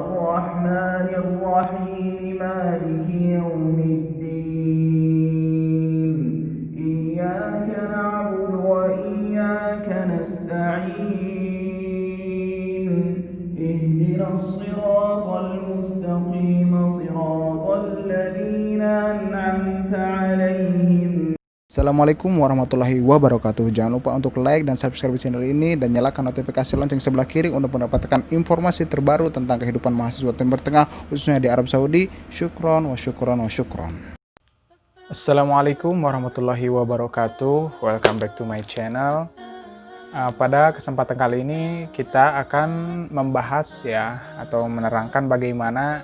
الرحمن الرحيم مالك يوم الدين إياك نعبد وإياك نستعين اهدنا الصراط المستقيم صراط الذين أنعمت عليهم. Assalamualaikum warahmatullahi wabarakatuh. Jangan lupa untuk like dan subscribe channel ini dan nyalakan notifikasi lonceng sebelah kiri untuk mendapatkan informasi terbaru tentang kehidupan mahasiswa Timur Tengah khususnya di Arab Saudi. Syukron wa syukron wa syukron. Assalamualaikum warahmatullahi wabarakatuh. Welcome back to my channel. Pada kesempatan kali ini kita akan membahas atau menerangkan bagaimana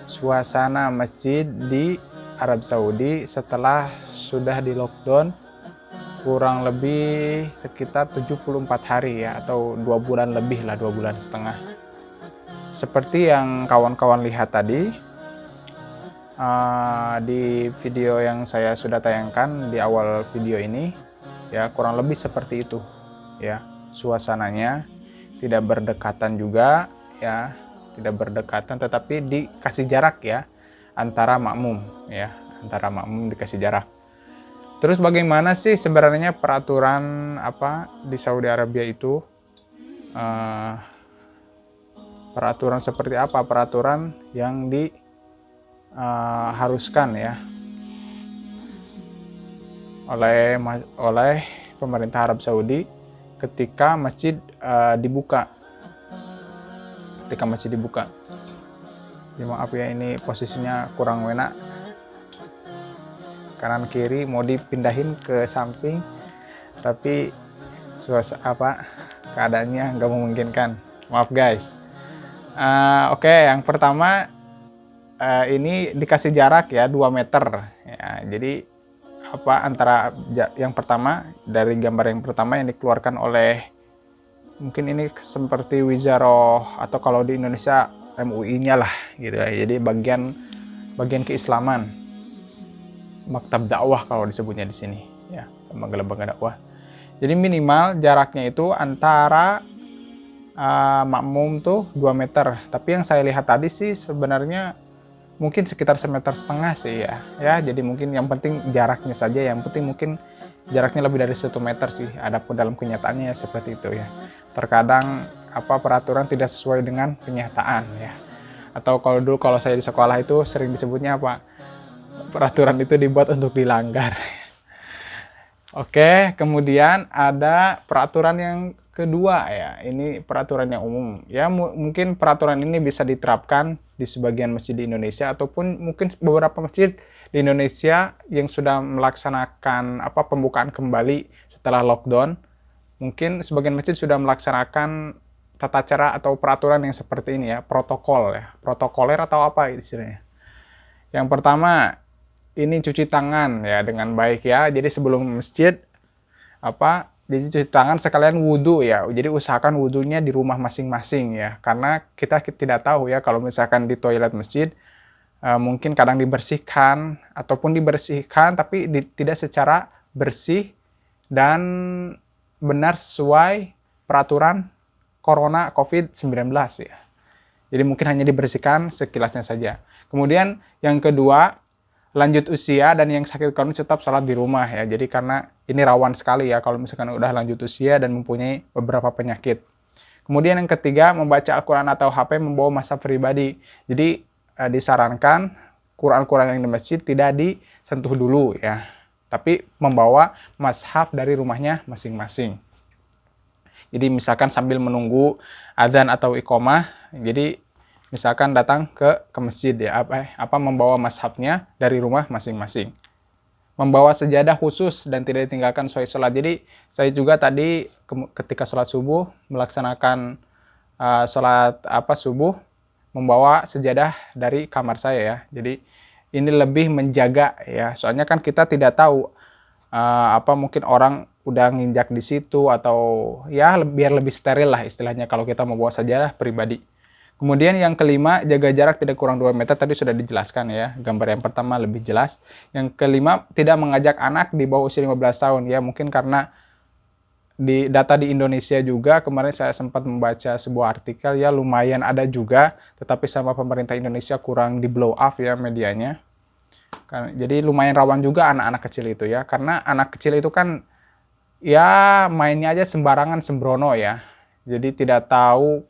suasana masjid di Arab Saudi setelah sudah di lockdown kurang lebih sekitar 74 hari atau 2 bulan lebih lah, 2 bulan setengah. Seperti yang kawan-kawan lihat tadi di video yang saya sudah tayangkan di awal video ini, kurang lebih seperti itu suasananya. Tidak berdekatan juga tidak berdekatan, tetapi dikasih jarak antara makmum antara makmum dikasih jarak. Terus bagaimana sih sebenarnya peraturan di Saudi Arabia itu? Peraturan seperti apa? Peraturan yang diharuskan oleh pemerintah Arab Saudi ketika masjid dibuka. Maaf ini posisinya kurang enak, kanan kiri mau dipindahin ke samping tapi keadaannya nggak memungkinkan, maaf guys. Oke, yang pertama ini dikasih jarak 2 meter jadi antara yang pertama, dari gambar yang pertama yang dikeluarkan oleh, mungkin ini seperti Wizarah atau kalau di Indonesia MUI-nya lah jadi bagian keislaman, maktab dakwah kalau disebutnya di sini lembaga dakwah. Jadi minimal jaraknya itu antara makmum tuh 2 meter, tapi yang saya lihat tadi sih sebenarnya mungkin sekitar 1,5 meter sih jadi mungkin yang penting jaraknya saja, yang penting mungkin jaraknya lebih dari 1 meter sih. Adapun dalam kenyataannya seperti itu terkadang peraturan tidak sesuai dengan kenyataan atau kalau saya di sekolah itu sering disebutnya peraturan itu dibuat untuk dilanggar. Oke, kemudian ada peraturan yang kedua ini peraturan yang umum mungkin peraturan ini bisa diterapkan di sebagian masjid di Indonesia ataupun mungkin beberapa masjid di Indonesia yang sudah melaksanakan pembukaan kembali setelah lockdown. Mungkin sebagian masjid sudah melaksanakan tata cara atau peraturan yang seperti ini protokoler atau apa istilahnya. Yang pertama ini cuci tangan dengan baik jadi sebelum masjid jadi cuci tangan sekalian wudhu jadi usahakan wudhunya di rumah masing-masing karena kita tidak tahu kalau misalkan di toilet masjid mungkin kadang dibersihkan ataupun dibersihkan tapi tidak secara bersih dan benar sesuai peraturan Corona COVID-19 jadi mungkin hanya dibersihkan sekilasnya saja. Kemudian yang kedua, lanjut usia dan yang sakit kronis tetap sholat di rumah jadi karena ini rawan sekali kalau misalkan udah lanjut usia dan mempunyai beberapa penyakit. Kemudian yang ketiga, membaca Al-Quran atau HP membawa mushaf pribadi. Jadi disarankan Quran-Quran yang di masjid tidak disentuh dulu tapi membawa mushaf dari rumahnya masing-masing. Jadi misalkan sambil menunggu adzan atau iqomah, jadi misalkan datang ke masjid membawa mushafnya dari rumah masing-masing. Membawa sejadah khusus dan tidak ditinggalkan sesuai sholat. Jadi saya juga tadi ketika sholat subuh melaksanakan sholat subuh membawa sejadah dari kamar saya jadi ini lebih menjaga soalnya kan kita tidak tahu mungkin orang udah nginjak di situ atau biar lebih steril lah istilahnya kalau kita membawa sejadah pribadi. Kemudian yang kelima, jaga jarak tidak kurang 2 meter, tadi sudah dijelaskan gambar yang pertama lebih jelas. Yang kelima, tidak mengajak anak di bawah usia 15 tahun mungkin karena di data di Indonesia juga kemarin saya sempat membaca sebuah artikel ya, lumayan ada juga, tetapi sama pemerintah Indonesia kurang di blow up ya medianya. Jadi lumayan rawan juga anak-anak kecil itu ya, karena anak kecil itu kan ya mainnya aja sembarangan sembrono ya. Jadi tidak tahu,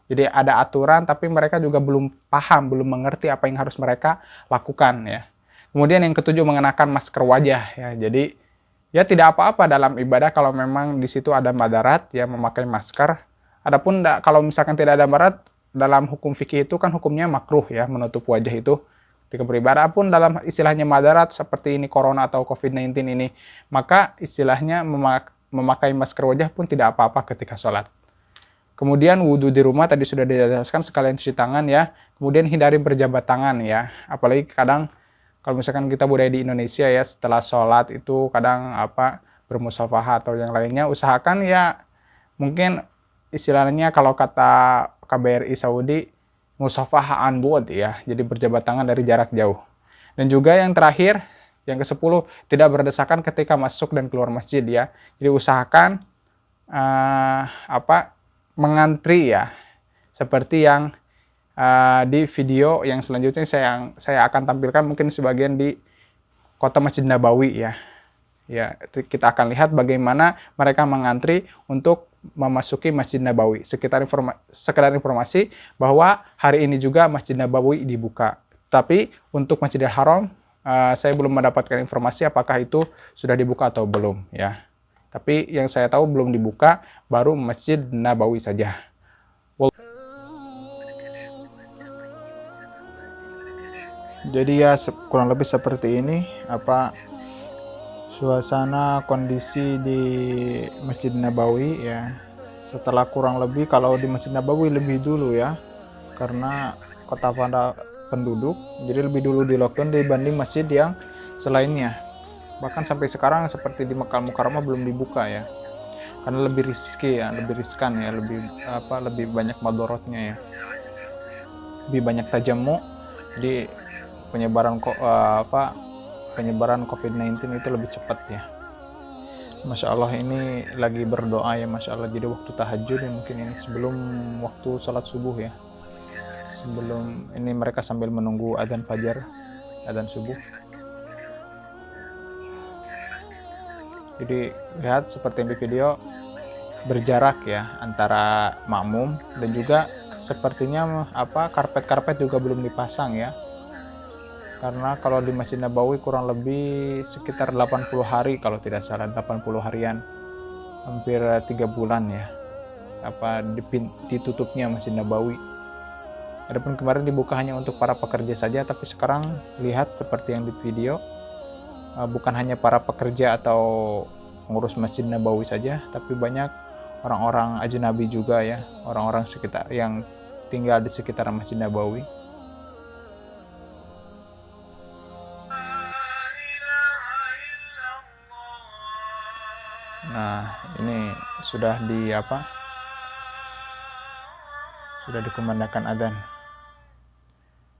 jadi ada aturan tapi mereka juga belum paham, belum mengerti apa yang harus mereka lakukan ya. Kemudian yang ketujuh, mengenakan masker wajah ya. Jadi ya tidak apa-apa dalam ibadah kalau memang di situ ada madarat ya memakai masker. Adapun kalau misalkan tidak ada madarat, dalam hukum fikih itu kan hukumnya makruh ya menutup wajah itu ketika beribadah. Pun dalam istilahnya madarat seperti ini corona atau COVID-19 ini, maka istilahnya memakai masker wajah pun tidak apa-apa ketika sholat. Kemudian wudhu di rumah tadi sudah dijelaskan, sekalian cuci tangan ya. Kemudian hindari berjabat tangan ya. Apalagi kadang kalau misalkan kita budaya di Indonesia ya, setelah sholat itu kadang bermusafahah atau yang lainnya, usahakan ya mungkin istilahnya kalau kata KBRI Saudi musafahaan buat ya, jadi berjabat tangan dari jarak jauh. Dan juga yang terakhir, yang ke-10, tidak berdesakan ketika masuk dan keluar masjid ya. Jadi usahakan mengantri ya, seperti yang di video yang selanjutnya saya akan tampilkan mungkin sebagian di kota Masjid Nabawi ya. Ya, kita akan lihat bagaimana mereka mengantri untuk memasuki Masjid Nabawi. Sekedar informasi bahwa hari ini juga Masjid Nabawi dibuka. Tapi untuk Masjidil Haram saya belum mendapatkan informasi apakah itu sudah dibuka atau belum ya. Tapi yang saya tahu belum dibuka, baru Masjid Nabawi saja. Jadi ya kurang lebih seperti ini suasana kondisi di Masjid Nabawi ya. Setelah kurang lebih, kalau di Masjid Nabawi lebih dulu ya, karena kota padat penduduk, jadi lebih dulu di lockdown dibanding masjid yang selainnya. Bahkan sampai sekarang seperti di Mekah Mukarramah belum dibuka ya, karena lebih riskan ya, lebih banyak madorotnya ya, lebih banyak tajamu, jadi penyebaran COVID-19 itu lebih cepat ya. Masya Allah, ini lagi berdoa ya, Masya Allah. Jadi waktu tahajud ya, mungkin ini sebelum waktu sholat subuh ya, sebelum ini mereka sambil menunggu adzan fajar, adzan subuh. Jadi lihat seperti di video, berjarak ya antara makmum, dan juga sepertinya karpet juga belum dipasang ya, karena kalau di Masjid Nabawi kurang lebih sekitar 80 hari kalau tidak salah, 80 harian, hampir 3 bulan ya ditutupnya Masjid Nabawi. Adapun kemarin dibuka hanya untuk para pekerja saja, tapi sekarang lihat seperti yang di video, bukan hanya para pekerja atau pengurus Masjid Nabawi saja, tapi banyak orang-orang ajnabi juga ya, orang-orang sekitar yang tinggal di sekitar Masjid Nabawi. Nah, ini sudah dikumandangkan adzan.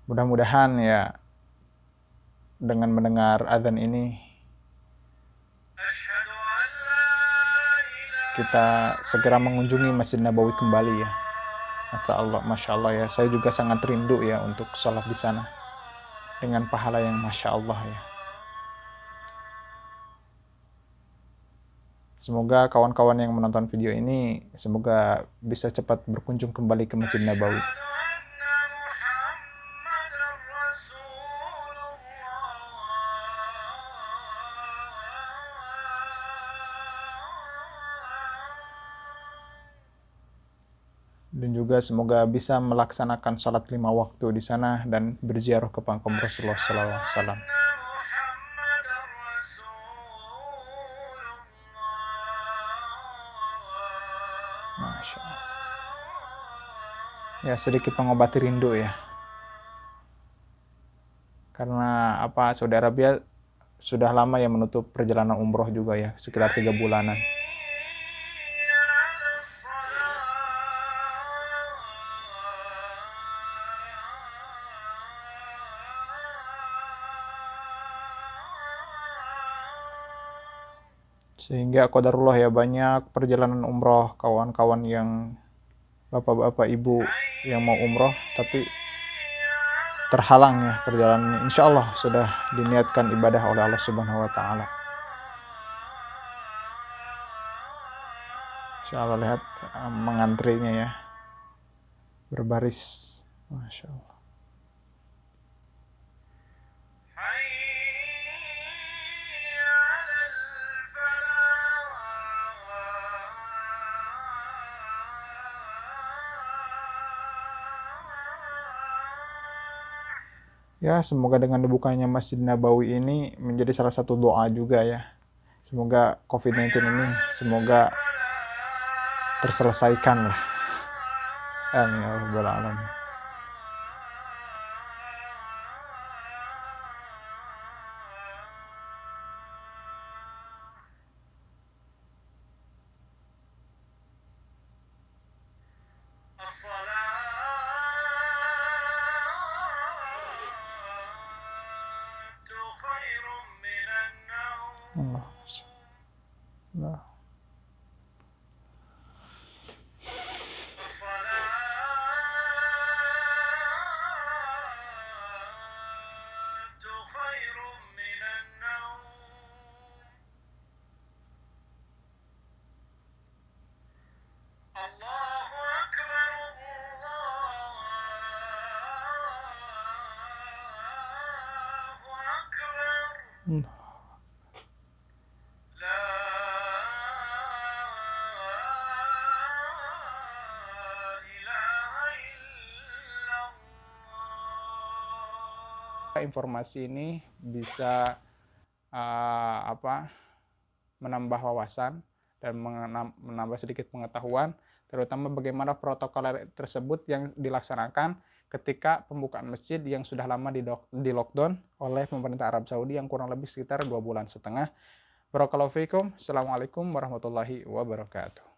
Mudah-mudahan ya dengan mendengar adzan ini kita segera mengunjungi Masjid Nabawi kembali ya. Masya Allah ya, saya juga sangat rindu ya untuk sholat di sana dengan pahala yang Masya Allah ya. Semoga kawan-kawan yang menonton video ini semoga bisa cepat berkunjung kembali ke Masjid Nabawi. Dan juga semoga bisa melaksanakan sholat 5 waktu di sana dan berziarah ke makam Rasulullah SAW. Masya Allah. Ya, sedikit mengobati rindu ya. Karena Saudi Arabia sudah lama ya menutup perjalanan umroh juga ya, sekitar 3 bulanan. Sehingga qadarullah ya, banyak perjalanan umroh kawan-kawan yang bapak-bapak ibu yang mau umroh tapi terhalang ya perjalanannya. Insya Allah sudah diniatkan ibadah oleh Allah Subhanahu wa Ta'ala. Insya Allah lihat mengantrinya ya, berbaris, masya Allah. Ya, semoga dengan dibukanya Masjid Nabawi ini menjadi salah satu doa juga ya. Semoga COVID-19 ini semoga terselesaikan lah. Amin ya rabbal alamin. Allah. Allah. Informasi ini bisa menambah wawasan dan menambah sedikit pengetahuan, terutama bagaimana protokol tersebut yang dilaksanakan ketika pembukaan masjid yang sudah lama di lockdown oleh pemerintah Arab Saudi yang kurang lebih sekitar 2,5 bulan. Barakallahu fiikum. Assalamualaikum warahmatullahi wabarakatuh.